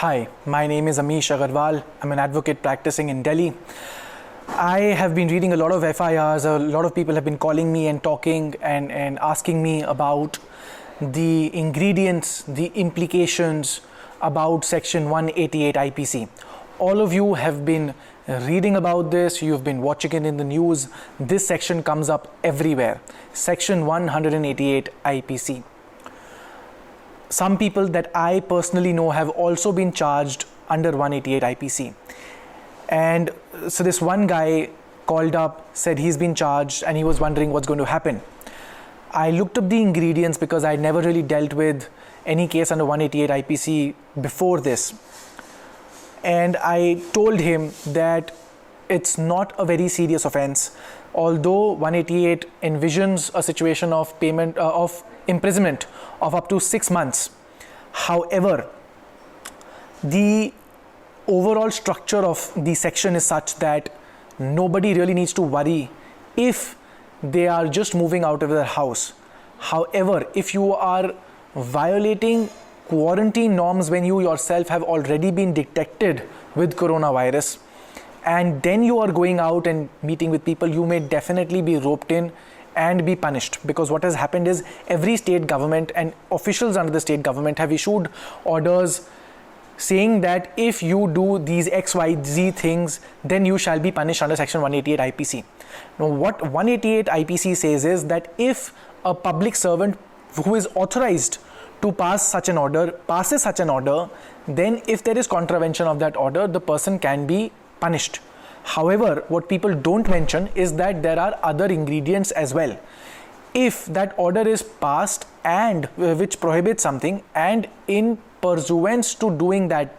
Hi, my name is Amish Agarwal. I'm an advocate practicing in Delhi. I have been reading a lot of FIRs. A lot of people have been calling me and talking and asking me about the ingredients, the implications about Section 188 IPC. All of you have been reading about this, you've been watching it in the news. This section comes up everywhere. Section 188 IPC. Some people that I personally know have also been charged under 188 IPC. And so this one guy called up, said he's been charged and he was wondering what's going to happen. I looked up the ingredients because I never really dealt with any case under 188 IPC before this. And I told him that it's not a very serious offense. Although 188 envisions a situation of imprisonment of up to 6 months. However, the overall structure of the section is such that nobody really needs to worry if they are just moving out of their house. However, if you are violating quarantine norms when you yourself have already been detected with coronavirus, and then you are going out and meeting with people, you may definitely be roped in and be punished. Because what has happened is every state government and officials under the state government have issued orders saying that if you do these XYZ things, then you shall be punished under Section 188 IPC. Now, what 188 IPC says is that if a public servant who is authorized to passes such an order, then if there is contravention of that order, the person can be punished. However, what people don't mention is that there are other ingredients as well. If that order is passed and which prohibits something, and in pursuance to doing that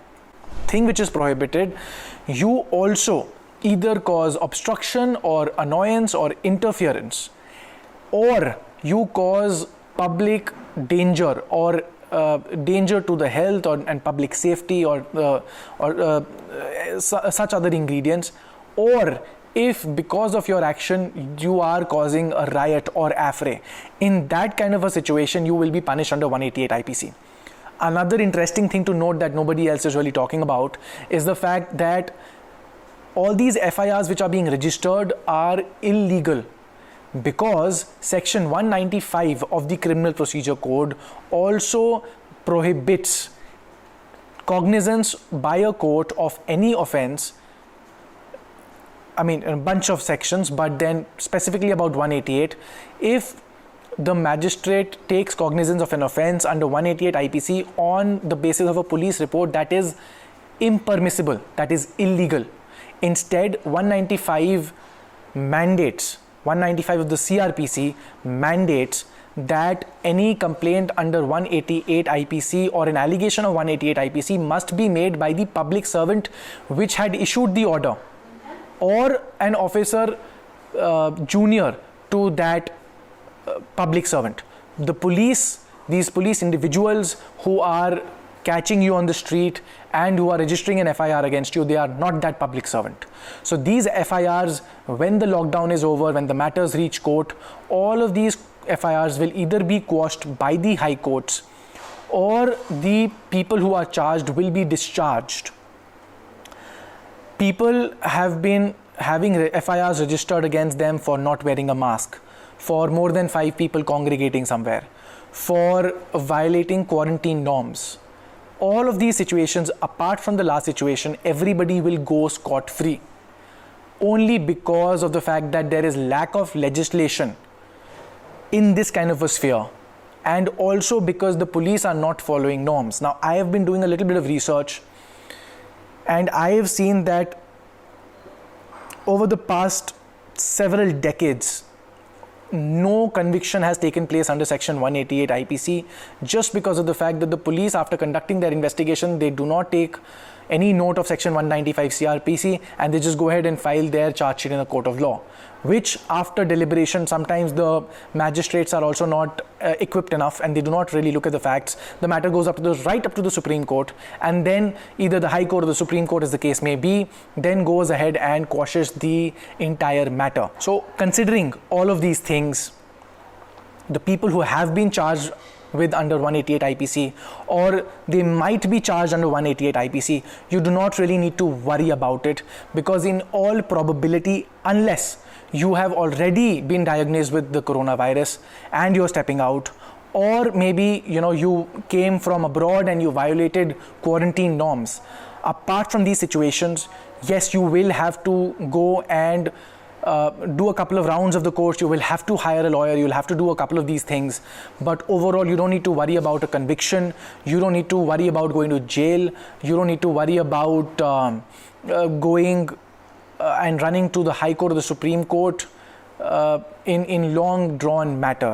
thing which is prohibited, you also either cause obstruction or annoyance or interference, or you cause public danger or danger to the health and public safety or such other ingredients, or if because of your action you are causing a riot or affray. In that kind of a situation, you will be punished under 188 IPC. Another interesting thing to note that nobody else is really talking about is the fact that all these FIRs which are being registered are illegal, because Section 195 of the Criminal Procedure Code also prohibits cognizance by a court of any offense. I mean, a bunch of sections, but then specifically about 188, if the magistrate takes cognizance of an offense under 188 IPC on the basis of a police report, that is impermissible, that is illegal. Instead, 195 of the CRPC mandates that any complaint under 188 IPC or an allegation of 188 IPC must be made by the public servant which had issued the order, or an officer junior to that public servant. The police, these police individuals who are catching you on the street and who are registering an FIR against you, they are not that public servant. So these FIRs, when the lockdown is over, when the matters reach court, all of these FIRs will either be quashed by the high courts, or the people who are charged will be discharged. People have been having FIRs registered against them for not wearing a mask, for more than 5 people congregating somewhere, for violating quarantine norms. All of these situations, apart from the last situation, everybody will go scot-free, only because of the fact that there is lack of legislation in this kind of a sphere, and also because the police are not following norms. Now, I have been doing a little bit of research, and I have seen that over the past several decades, no conviction has taken place under Section 188 IPC, just because of the fact that the police, after conducting their investigation, they do not take any note of Section 195 CRPC, and they just go ahead and file their charge sheet in a court of law, which after deliberation, sometimes the magistrates are also not equipped enough and they do not really look at the facts. The matter goes right up to the Supreme Court, and then either the High Court or the Supreme Court, as the case may be, then goes ahead and quashes the entire matter. So considering all of these things, the people who have been charged with under 188 IPC, or they might be charged under 188 IPC, you do not really need to worry about it, because in all probability, unless you have already been diagnosed with the coronavirus and you're stepping out, or maybe you came from abroad and you violated quarantine norms, apart from these situations, yes, you will have to go and do a couple of rounds of the course. You will have to hire a lawyer. You'll have to do a couple of these things. But overall, you don't need to worry about a conviction. You don't need to worry about going to jail. You don't need to worry about going and running to the High Court or the Supreme Court in long drawn matters.